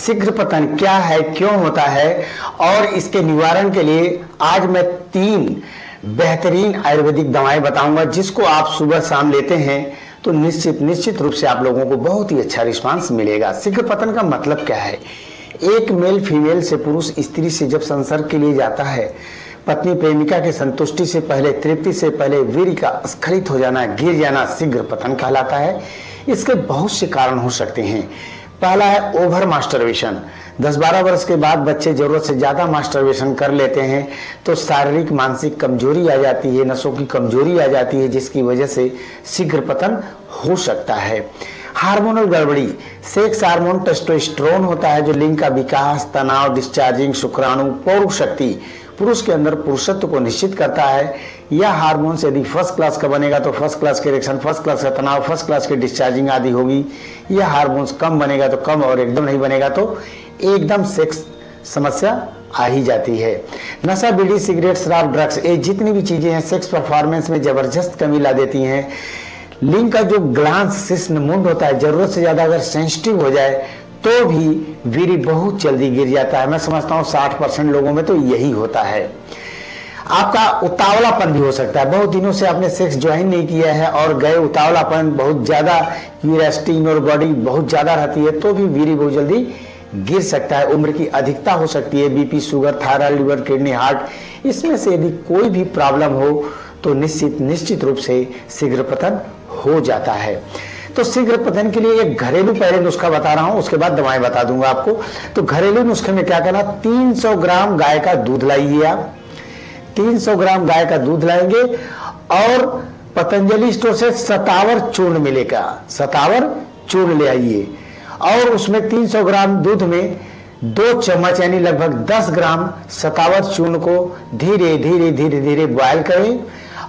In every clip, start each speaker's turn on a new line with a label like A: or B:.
A: शीघ्र पतन क्या है, क्यों होता है और इसके निवारण के लिए आज मैं 3 बेहतरीन आयुर्वेदिक दवाएं बताऊंगा, जिसको आप सुबह शाम लेते हैं तो निश्चित रूप से आप लोगों को बहुत ही अच्छा रिस्पांस मिलेगा। शीघ्र पतन का मतलब क्या है? एक मेल फीमेल से, पुरुष स्त्री से जब संसर्ग के लिए जाता है, पत्नी प्रेमिका के संतुष्टि से पहले, तृप्ति से पहले वीर्य का स्खलित हो जाना, गिर जाना शीघ्र पतन कहलाता है। इसके बहुत से कारण हो सकते हैं। पहला है ओवर मास्टरबेशन। 10-12 वर्ष के बाद बच्चे जरूरत से ज्यादा मास्टरबेशन कर लेते हैं तो शारीरिक मानसिक कमजोरी आ जाती है, नसों की कमजोरी आ जाती है, जिसकी वजह से शीघ्र पतन हो सकता है। हार्मोनल गड़बड़ी, सेक्स हार्मोन टेस्टोस्टेरोन होता है जो लिंग का विकास, तनाव, डिस्चार्जिंग, शुक्राणु, पौरुष शक्ति, पुरुष के अंदर पुरुषत्व को निश्चित करता है। यह हार्मोन से यदि फर्स्ट क्लास का बनेगा तो फर्स्ट क्लास के इरेक्शन, फर्स्ट क्लास का तनाव, फर्स्ट क्लास की डिस्चार्जिंग आदि होगी। यह हार्मोन्स कम बनेगा तो कम, और एकदम नहीं बनेगा तो एकदम सेक्स समस्या आ ही जाती है। नशा, बीड़ी, सिगरेट, शराब, ड्रग्स, ये जितनी भी चीजें हैं सेक्स परफॉर्मेंस में जबरदस्त कमी ला देती हैं। लिंग का जो ग्लांस शिश्न मुंड होता है, जरूरत से ज्यादा अगर सेंसिटिव हो जाए तो भी वीर्य बहुत जल्दी गिर जाता है। मैं समझता हूँ 60% लोगों में तो यही होता है। आपका उतावलापन भी हो सकता है। बहुत दिनों से आपने सेक्स ज्वाइन नहीं किया है और गए, उतावलापन, बहुत ज्यादा क्यूरियोसिटी और बॉडी बहुत ज्यादा रहती है तो भी वीर्य बहुत जल्दी गिर सकता है। उम्र की अधिकता हो सकती है। BP, sugar, thyroid, liver, kidney, heart, इसमें से यदि कोई भी प्रॉब्लम हो तो निश्चित रूप से शीघ्र पतन हो जाता है। तो शीघ्र पतन के लिए एक घरेलू पहले नुस्खा बता रहा हूं, उसके बाद दवाएं बता दूंगा आपको। तो घरेलू नुस्खे में क्या करना, 300 ग्राम गाय का दूध लाइए आप। 300 ग्राम गाय का दूध लाएंगे और पतंजलि स्टोर से शतावर चूर्ण मिलेगा, शतावर चूर्ण ले आइए और उसमें 300 ग्राम दूध में 2 चम्मच यानी लगभग 10 ग्राम शतावर चूर्ण को धीरे धीरे बॉयल करें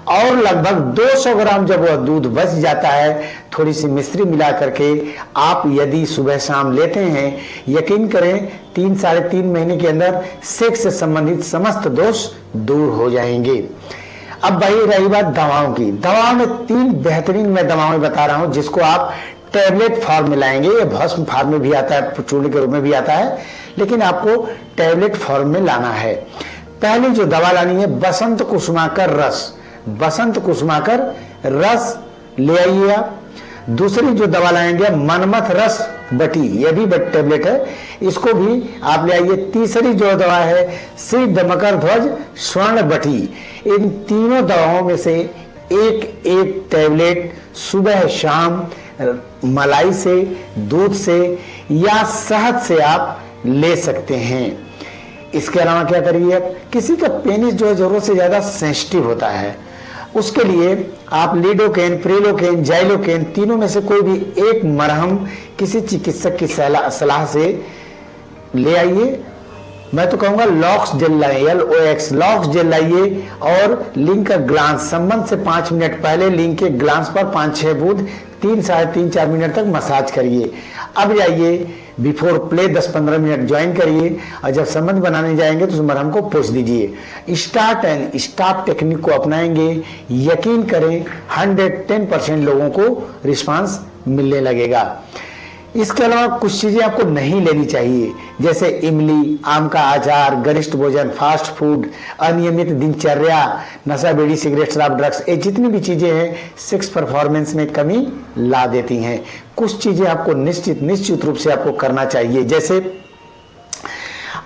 A: और लगभग 200 ग्राम जब वह दूध बच जाता है, थोड़ी सी मिश्री मिला करके आप यदि सुबह शाम लेते हैं, यकीन करें 3-3.5 महीने के अंदर सेक्स से संबंधित समस्त दोष दूर हो जाएंगे। अब भाई रही बात दवाओं की। दवाओं में 3 बेहतरीन मैं दवाएं बता रहा हूं, जिसको आप टैबलेट फॉर्म में लाएंगे। ये भस्म फॉर्म में भी आता है, चूर्ण के रूप में भी आता है, लेकिन आपको टैबलेट फॉर्म में लाना है। पहली जो दवा लानी है, बसंत कुसुमाकर रस। बसंत कुसुमाकर रस ले आइए आप। दूसरी जो दवा लाएंगे, मनमथ रस बटी, यह भी टैबलेट है, इसको भी आप ले आइए। तीसरी जो दवा है, श्री दमकर ध्वज स्वर्ण बटी। इन तीनों दवाओं में से एक टैबलेट सुबह शाम मलाई से, दूध से या शहद से आप ले सकते हैं। इसके अलावा क्या करिए, किसी का पेनिस जो है जरूरत से ज्यादा सेंसिटिव होता है, उसके लिए आप लिडोकेन, प्रिलोकेन, जाइलोकेन, तीनों में से कोई भी एक मरहम किसी चिकित्सक की सलाह से ले आइए। मैं तो कहूंगा लॉक्स जेल लाइए, LOX लॉक्स जेल लाइए और लिंग का ग्लांस, संबंध से 5 मिनट पहले लिंग के ग्लांस पर 5-6 बूंद 3-3.5-4 मिनट तक मसाज करिए। अब जाइए बिफोर प्ले 10-15 मिनट ज्वाइन करिए और जब संबंध बनाने जाएंगे तो उस मरहम को पोंछ दीजिए। स्टार्ट एंड स्टॉप टेक्निक को अपनाएंगे, यकीन करें 110% लोगों को रिस्पांस मिलने लगेगा। इसके अलावा कुछ चीजें आपको नहीं लेनी चाहिए, जैसे इमली, आम का अचार, गरिष्ठ भोजन, फास्ट फूड, अनियमित दिनचर्या, नशा, बीड़ी, सिगरेट, शराब, ड्रग्स, ये जितनी भी चीजें हैं सेक्स परफॉर्मेंस में कमी ला देती हैं। कुछ चीजें आपको निश्चित रूप से आपको करना चाहिए, जैसे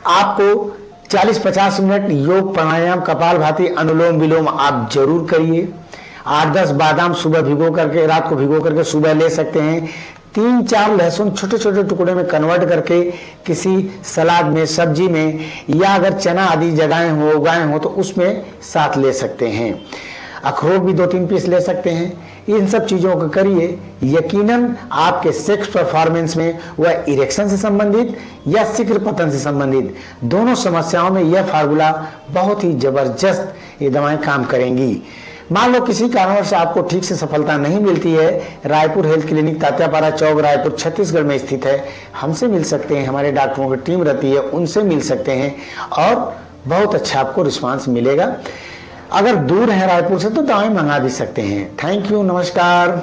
A: आपको 40-50 मिनट योग, प्राणायाम, कपालभाति, अनुलोम विलोम आप जरूर करिए। 8-10 बादाम सुबह भिगो करके, रात को भिगो करके सुबह ले सकते हैं। 3-4 लहसुन छोटे टुकड़े में कन्वर्ट करके किसी सलाद में, सब्जी में, या अगर चना आदि जगह उगाए हो तो उसमें साथ ले सकते हैं। अखरोट भी 2-3 पीस ले सकते हैं। इन सब चीजों को करिए, यकीनन आपके सेक्स परफॉर्मेंस में, वह इरेक्शन से संबंधित या शीघ्र पतन से संबंधित दोनों समस्याओं में यह फार्मूला बहुत ही जबरदस्त ये दवाएं काम करेंगी। मान लो किसी कारणवश से आपको ठीक से सफलता नहीं मिलती है, रायपुर हेल्थ क्लिनिक, तात्यापारा चौक, रायपुर, छत्तीसगढ़ में स्थित है। हमसे मिल सकते हैं, हमारे डॉक्टरों की टीम रहती है, उनसे मिल सकते हैं और बहुत अच्छा आपको रिस्पांस मिलेगा। अगर दूर है रायपुर से तो दवाएं मंगा भी सकते हैं। थैंक यू, नमस्कार।